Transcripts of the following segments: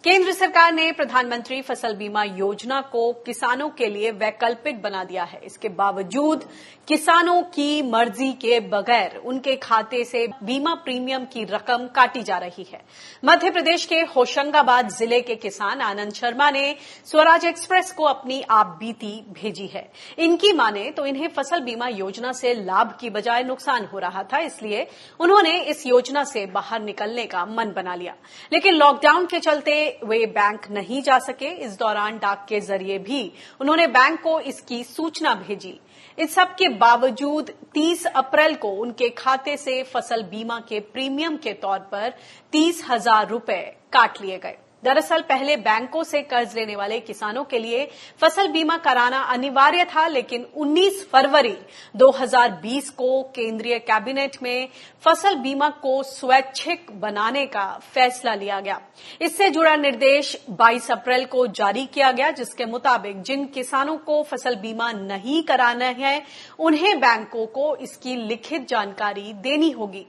केंद्र सरकार ने प्रधानमंत्री फसल बीमा योजना को किसानों के लिए वैकल्पिक बना दिया है। इसके बावजूद किसानों की मर्जी के बगैर उनके खाते से बीमा प्रीमियम की रकम काटी जा रही है। मध्य प्रदेश के होशंगाबाद जिले के किसान आनंद शर्मा ने स्वराज एक्सप्रेस को अपनी आपबीती भेजी है। इनकी माने तो इन्हें फसल बीमा योजना से लाभ की बजाय नुकसान हो रहा था, इसलिए उन्होंने इस योजना से बाहर निकलने का मन बना लिया। लेकिन लॉकडाउन के चलते वे बैंक नहीं जा सके। इस दौरान डाक के जरिए भी उन्होंने बैंक को इसकी सूचना भेजी। इस सब के बावजूद 30 अप्रैल को उनके खाते से फसल बीमा के प्रीमियम के तौर पर 30,000 रुपए काट लिए गए। दरअसल पहले बैंकों से कर्ज लेने वाले किसानों के लिए फसल बीमा कराना अनिवार्य था, लेकिन 19 फरवरी 2020 को केंद्रीय कैबिनेट में फसल बीमा को स्वैच्छिक बनाने का फैसला लिया गया। इससे जुड़ा निर्देश 22 अप्रैल को जारी किया गया, जिसके मुताबिक जिन किसानों को फसल बीमा नहीं कराना है उन्हें बैंकों को इसकी लिखित जानकारी देनी होगी।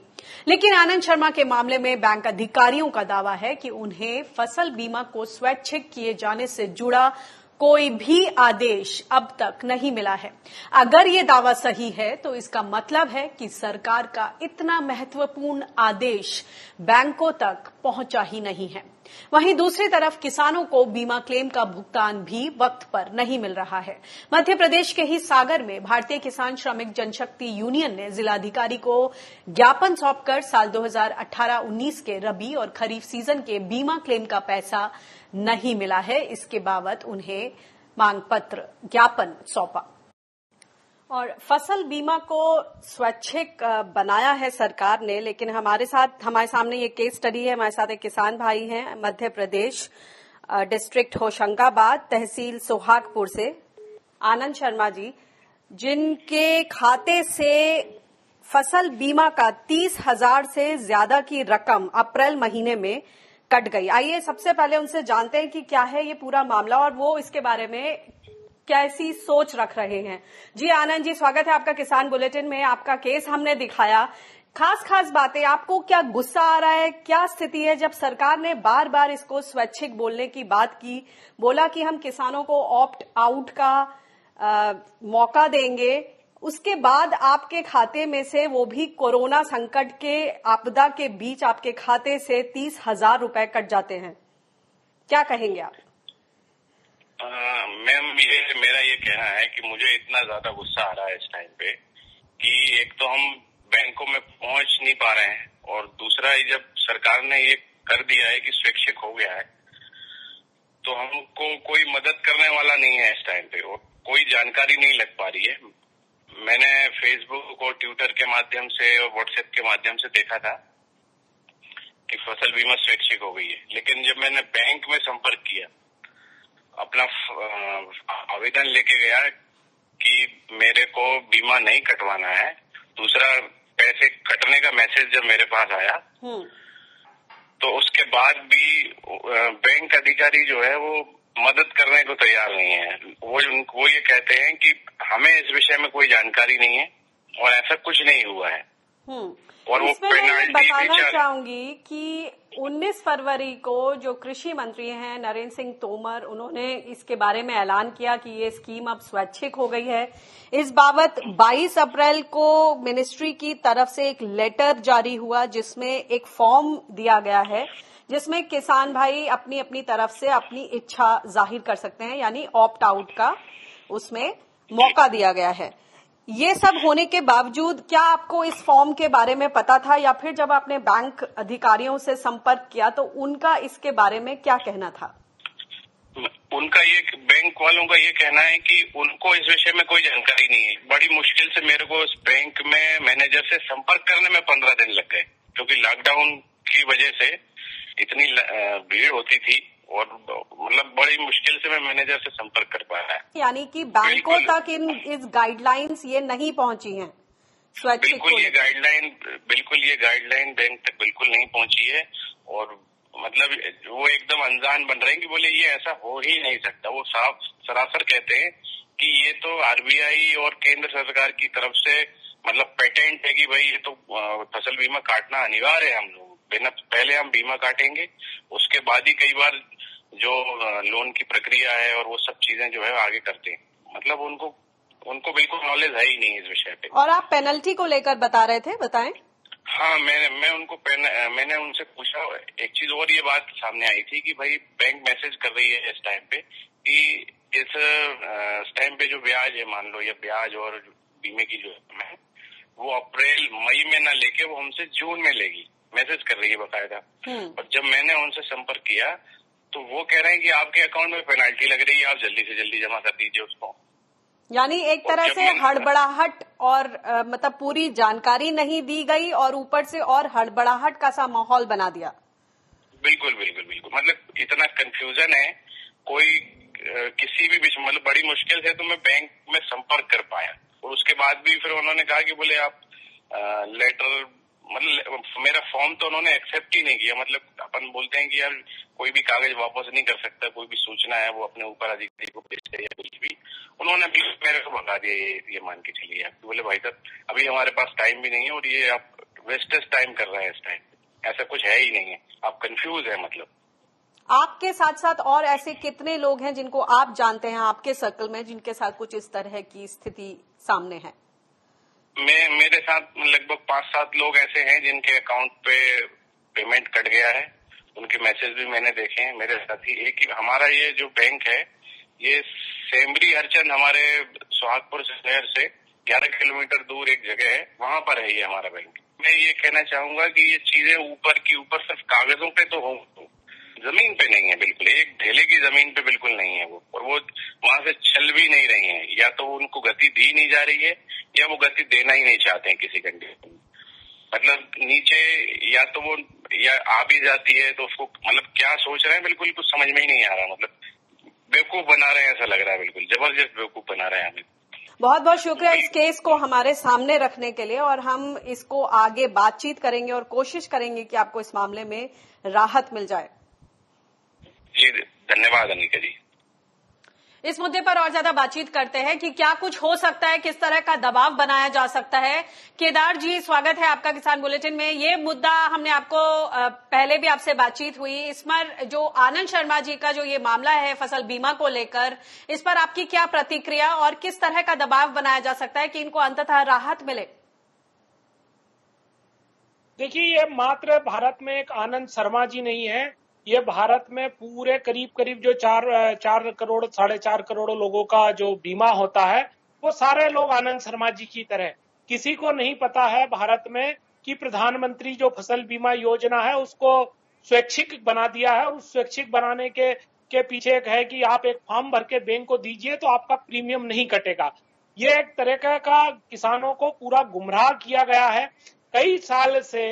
लेकिन आनंद शर्मा के मामले में बैंक अधिकारियों का दावा है कि उन्हें फसल बीमा को स्वैच्छिक किए जाने से जुड़ा कोई भी आदेश अब तक नहीं मिला है। अगर ये दावा सही है तो इसका मतलब है कि सरकार का इतना महत्वपूर्ण आदेश बैंकों तक पहुंचा ही नहीं है। वहीं दूसरी तरफ किसानों को बीमा क्लेम का भुगतान भी वक्त पर नहीं मिल रहा है। मध्य प्रदेश के ही सागर में भारतीय किसान श्रमिक जनशक्ति यूनियन ने जिलाधिकारी को ज्ञापन सौंपकर साल 2018-19 के रबी और खरीफ सीजन के बीमा क्लेम का पैसा नहीं मिला है, इसके बाबत उन्हें मांग पत्र ज्ञापन सौंपा। और फसल बीमा को स्वैच्छिक बनाया है सरकार ने, लेकिन हमारे सामने ये केस स्टडी है। हमारे साथ एक किसान भाई हैं मध्य प्रदेश डिस्ट्रिक्ट होशंगाबाद तहसील सोहागपुर से आनंद शर्मा जी, जिनके खाते से फसल बीमा का 30,000 से ज्यादा की रकम अप्रैल महीने में कट गई। आइए सबसे पहले उनसे जानते हैं कि क्या है ये पूरा मामला और वो इसके बारे में कैसी सोच रख रहे हैं। जी आनंद जी, स्वागत है आपका किसान बुलेटिन में। आपका केस हमने दिखाया, खास बातें, आपको क्या गुस्सा आ रहा है, क्या स्थिति है जब सरकार ने बार बार इसको स्वैच्छिक बोलने की बात की, बोला कि हम किसानों को ऑप्ट आउट का मौका देंगे, उसके बाद आपके खाते में से वो भी कोरोना संकट के आपदा के बीच आपके खाते से 30,000 रुपए कट जाते हैं, क्या कहेंगे आप? मैम, मेरा ये कहना है कि मुझे इतना ज्यादा गुस्सा आ रहा है इस टाइम पे कि एक तो हम बैंकों में पहुंच नहीं पा रहे हैं और दूसरा जब सरकार ने ये कर दिया है कि स्वैच्छिक हो गया है तो हमको कोई मदद करने वाला नहीं है इस टाइम पे और कोई जानकारी नहीं लग पा रही है। मैंने फेसबुक और ट्विटर के माध्यम से और व्हाट्सएप के माध्यम से देखा था कि फसल बीमा स्वैच्छिक हो गई है, लेकिन जब मैंने बैंक में संपर्क किया, अपना आवेदन लेके गया कि मेरे को बीमा नहीं कटवाना है, दूसरा पैसे कटने का मैसेज जब मेरे पास आया तो उसके बाद भी बैंक अधिकारी जो है वो मदद करने को तैयार नहीं है। वो ये कहते हैं कि हमें इस विषय में कोई जानकारी नहीं है और ऐसा कुछ नहीं हुआ है। और वो पेनाल्टी बताना चाहूंगी कि 19 फरवरी को जो कृषि मंत्री हैं नरेंद्र सिंह तोमर, उन्होंने इसके बारे में ऐलान किया कि ये स्कीम अब स्वैच्छिक हो गई है। इस बाबत 22 अप्रैल को मिनिस्ट्री की तरफ से एक लेटर जारी हुआ जिसमें एक फॉर्म दिया गया है जिसमें किसान भाई अपनी अपनी तरफ से अपनी इच्छा जाहिर कर सकते हैं, यानी ऑप्ट आउट का उसमें मौका दिया गया है। ये सब होने के बावजूद क्या आपको इस फॉर्म के बारे में पता था या फिर जब आपने बैंक अधिकारियों से संपर्क किया तो उनका इसके बारे में क्या कहना था? उनका ये, बैंक वालों का ये कहना है कि उनको इस विषय में कोई जानकारी नहीं है। बड़ी मुश्किल से मेरे को उस बैंक में मैनेजर से संपर्क करने में 15 दिन लग गए, क्योंकि लॉकडाउन की वजह से इतनी भीड़ होती थी और मतलब बड़ी मुश्किल से मैं मैनेजर से संपर्क कर पाया। यानी कि बैंकों तक इस गाइडलाइंस ये नहीं पहुंची हैं स्वैच्छिक? बिल्कुल ये गाइडलाइन बैंक तक बिल्कुल नहीं पहुंची है और मतलब वो एकदम अनजान बन रहे हैं कि बोले ये ऐसा हो ही नहीं सकता। वो साफ सरासर कहते हैं कि ये तो आरबीआई और केंद्र सरकार की तरफ से मतलब पेटेंट है कि भाई ये तो फसल बीमा काटना अनिवार्य है। हम लोग पहले हम बीमा काटेंगे, उसके बाद ही कई बार जो लोन की प्रक्रिया है और वो सब चीजें जो है आगे करते हैं। मतलब उनको बिल्कुल नॉलेज है ही नहीं इस विषय पे। और आप पेनल्टी को लेकर बता रहे थे, बताएं। हाँ, मैंने उनसे पूछा। एक चीज और ये बात सामने आई थी कि भाई बैंक मैसेज कर रही है इस टाइम पे कि इस टाइम पे जो ब्याज है, मान लो, या ब्याज और बीमे की जो है वो अप्रैल मई में ना लेके वो हमसे जून में लेगी, मैसेज कर रही है बाकायदा। और जब मैंने उनसे संपर्क किया तो वो कह रहे हैं कि आपके अकाउंट में पेनाल्टी लग रही है, आप जल्दी से जल्दी जमा कर दीजिए उसको। यानी एक तरह से हड़बड़ाहट और मतलब पूरी जानकारी नहीं दी गई और ऊपर से और हड़बड़ाहट का सा माहौल बना दिया। बिल्कुल बिल्कुल बिल्कुल, मतलब इतना कंफ्यूजन है। कोई किसी भी विषय, मतलब बड़ी मुश्किल से तो मैं बैंक में संपर्क कर पाया, और उसके बाद भी फिर उन्होंने कहा कि बोले आप लेटर, मतलब मेरा फॉर्म तो उन्होंने एक्सेप्ट ही नहीं किया। मतलब अपन बोलते हैं कि यार कोई भी कागज वापस नहीं कर सकता, कोई भी सूचना है वो अपने ऊपर अधिकारी को भेजते या कुछ भी। उन्होंने भी मेरे को भगा दिया, ये मान के चलिए आप। बोले भाई साहब अभी हमारे पास टाइम भी नहीं है और ये आप वेस्टेज टाइम कर रहे हैं इस टाइम, ऐसा कुछ है ही नहीं है, आप कंफ्यूज है। मतलब आपके साथ साथ और ऐसे कितने लोग हैं जिनको आप जानते हैं आपके सर्कल में, जिनके साथ कुछ इस तरह की स्थिति सामने है? मेरे साथ लगभग 5-7 लोग ऐसे हैं जिनके अकाउंट पे पेमेंट कट गया है। उनके मैसेज भी मैंने देखे हैं। मेरे साथ ही एक ही हमारा ये जो बैंक है, ये सेमरी हरचंद हमारे सुहागपुर शहर से 11 किलोमीटर दूर एक जगह है, वहां पर है ये हमारा बैंक। मैं ये कहना चाहूंगा कि ये चीजें ऊपर की ऊपर सिर्फ कागजों पे तो हो, जमीन पे नहीं है, बिल्कुल एक ढेले की जमीन पे बिल्कुल नहीं है वो, और वो वहां से चल भी नहीं रही है। या तो उनको गति दी नहीं जा रही है या वो गति देना ही नहीं चाहते हैं किसी कंडीशन में। मतलब नीचे या तो वो या आ भी जाती है तो उसको मतलब क्या सोच रहे हैं बिल्कुल कुछ समझ में ही नहीं आ रहा। मतलब बेवकूफ बना रहे हैं ऐसा लग रहा है, बिल्कुल जबरदस्त बेवकूफ बना रहे हैं हमें। बहुत बहुत शुक्रिया इस केस को हमारे सामने रखने के लिए, और हम इसको आगे बातचीत करेंगे और कोशिश करेंगे कि आपको इस मामले में राहत मिल जाए। जी धन्यवाद अनिका जी। इस मुद्दे पर और ज्यादा बातचीत करते हैं कि क्या कुछ हो सकता है, किस तरह का दबाव बनाया जा सकता है। केदार जी, स्वागत है आपका किसान बुलेटिन में। ये मुद्दा हमने आपको पहले भी आपसे बातचीत हुई, इस पर जो आनंद शर्मा जी का जो ये मामला है फसल बीमा को लेकर, इस पर आपकी क्या प्रतिक्रिया और किस तरह का दबाव बनाया जा सकता है कि इनको अंततः राहत मिले? देखिए, ये मात्र भारत में एक आनंद शर्मा जी नहीं है, ये भारत में पूरे करीब जो 4 करोड़ 4.5 करोड़ लोगों का जो बीमा होता है, वो सारे लोग आनंद शर्मा जी की तरह। किसी को नहीं पता है भारत में कि प्रधानमंत्री जो फसल बीमा योजना है उसको स्वैच्छिक बना दिया है, और उस स्वैच्छिक बनाने के पीछे एक है कि आप एक फॉर्म भर के बैंक को दीजिए तो आपका प्रीमियम नहीं कटेगा। ये एक तरह का किसानों को पूरा गुमराह किया गया है। कई साल से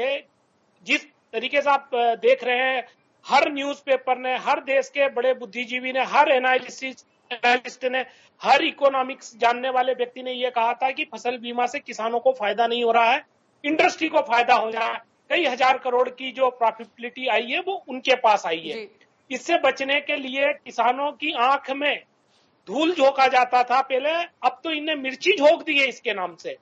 जिस तरीके से आप देख रहे हैं, हर न्यूज़पेपर ने, हर देश के बड़े बुद्धिजीवी ने, हर एनालिस्ट ने, हर इकोनॉमिक्स जानने वाले व्यक्ति ने यह कहा था कि फसल बीमा से किसानों को फायदा नहीं हो रहा है, इंडस्ट्री को फायदा हो रहा है। कई हजार करोड़ की जो प्रॉफिटेबिलिटी आई है वो उनके पास आई है। इससे बचने के लिए किसानों की आंख में धूल झोंका जाता था पहले, अब तो इन्हें मिर्ची झोंक दी है इसके नाम से।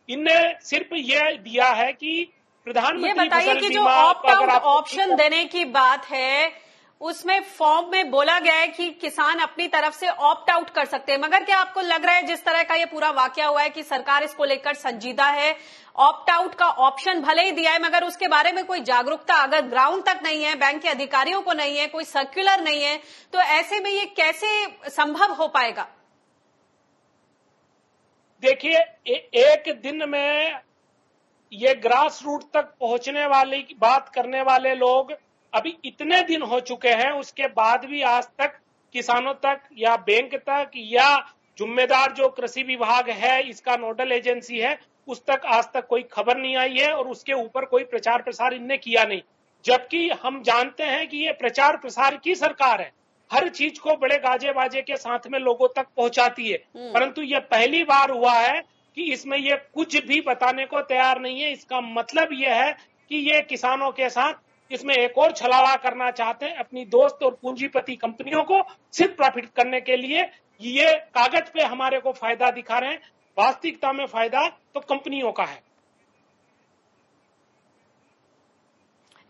इनने सिर्फ यह दिया है कि प्रधानमंत्री फसल बीमा, जो ऑप्ट आउट ऑप्शन देने की बात है उसमें फॉर्म में बोला गया है कि किसान अपनी तरफ से ऑप्ट आउट कर सकते हैं, मगर क्या आपको लग रहा है जिस तरह का ये पूरा वाकया हुआ है कि सरकार इसको लेकर संजीदा है? ऑप्ट आउट का ऑप्शन भले ही दिया है मगर उसके बारे में कोई जागरूकता अगर ग्राउंड तक नहीं है, बैंक के अधिकारियों को नहीं है, कोई सर्कुलर नहीं है, तो ऐसे में ये कैसे संभव हो पाएगा? देखिए, एक दिन में ये ग्रास रूट तक पहुंचने वाली बात करने वाले लोग अभी इतने दिन हो चुके हैं, उसके बाद भी आज तक किसानों तक या बैंक तक या जिम्मेदार जो कृषि विभाग है, इसका नोडल एजेंसी है, उस तक आज तक कोई खबर नहीं आई है और उसके ऊपर कोई प्रचार प्रसार इनने किया नहीं। जबकि हम जानते हैं कि ये प्रचार प्रसार की सरकार है, हर चीज को बड़े गाजे बाजे के साथ में लोगों तक पहुंचाती है, परंतु ये पहली बार हुआ है कि इसमें ये कुछ भी बताने को तैयार नहीं है। इसका मतलब ये है कि ये किसानों के साथ इसमें एक और छलावा करना चाहते हैं, अपनी दोस्त और पूंजीपति कंपनियों को सिर्फ प्रॉफिट करने के लिए। ये कागज पे हमारे को फायदा दिखा रहे हैं, वास्तविकता में फायदा तो कंपनियों का है।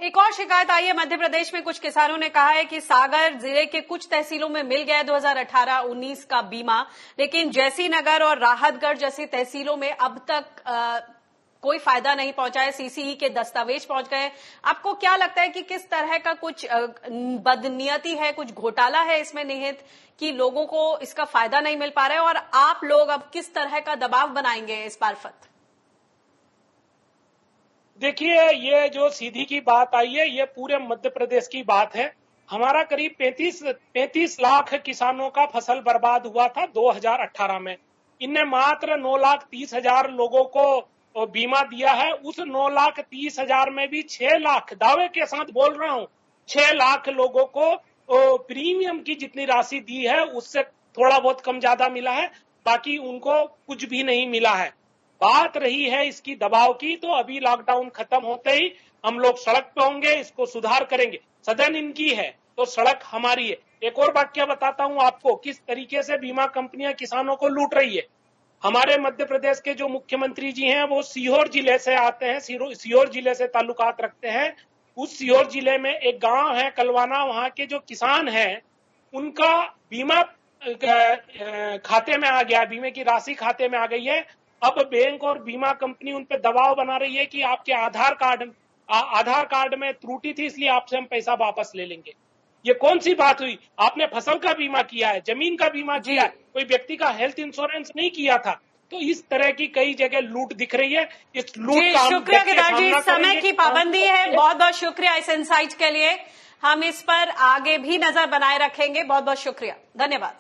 एक और शिकायत आई है मध्य प्रदेश में। कुछ किसानों ने कहा है कि सागर जिले के कुछ तहसीलों में मिल गया 2018-19 का बीमा, लेकिन जैसीनगर और राहतगढ़ जैसी तहसीलों में अब तक कोई फायदा नहीं पहुंचा है। सीसीई के दस्तावेज पहुंच गए। आपको क्या लगता है कि किस तरह का कुछ बदनीयती है, कुछ घोटाला है इसमें निहित कि लोगों को इसका फायदा नहीं मिल पा रहा है, और आप लोग अब किस तरह का दबाव बनाएंगे इस मार्फत? देखिए, ये जो सीधी की बात आई है, ये पूरे मध्य प्रदेश की बात है। हमारा करीब 35 लाख किसानों का फसल बर्बाद हुआ था 2018 में। इनने मात्र 9,30,000 लोगों को बीमा दिया है। उस 9,30,000 में भी 6 लाख, दावे के साथ बोल रहा हूं, 6 लाख लोगों को प्रीमियम की जितनी राशि दी है उससे थोड़ा बहुत कम ज्यादा मिला है, बाकी उनको कुछ भी नहीं मिला है। बात रही है इसकी दबाव की, तो अभी लॉकडाउन खत्म होते ही हम लोग सड़क पे होंगे, इसको सुधार करेंगे। सदन इनकी है तो सड़क हमारी है। एक और वाक्य बताता हूं आपको, किस तरीके से बीमा कंपनियां किसानों को लूट रही है। हमारे मध्य प्रदेश के जो मुख्यमंत्री जी हैं वो सीहोर जिले से आते हैं, सीहोर जिले से ताल्लुकात रखते हैं। उस सीहोर जिले में एक गांव है कलवाना, वहां के जो किसान हैं उनका बीमा खाते में आ गया, बीमे की राशि खाते में आ गई है। अब बैंक और बीमा कंपनी उन पे दबाव बना रही है कि आपके आधार कार्ड में त्रुटि थी, इसलिए आपसे हम पैसा वापस ले लेंगे। ये कौन सी बात हुई? आपने फसल का बीमा किया है, जमीन का बीमा किया है, कोई व्यक्ति का हेल्थ इंश्योरेंस नहीं किया था। तो इस तरह की कई जगह लूट दिख रही है। इस लूट का शुक्रिया केदार जी, समय की पाबंदी है। बहुत बहुत शुक्रिया इस इनसाइट के लिए। हम इस पर आगे भी नजर बनाए रखेंगे। बहुत बहुत शुक्रिया, धन्यवाद।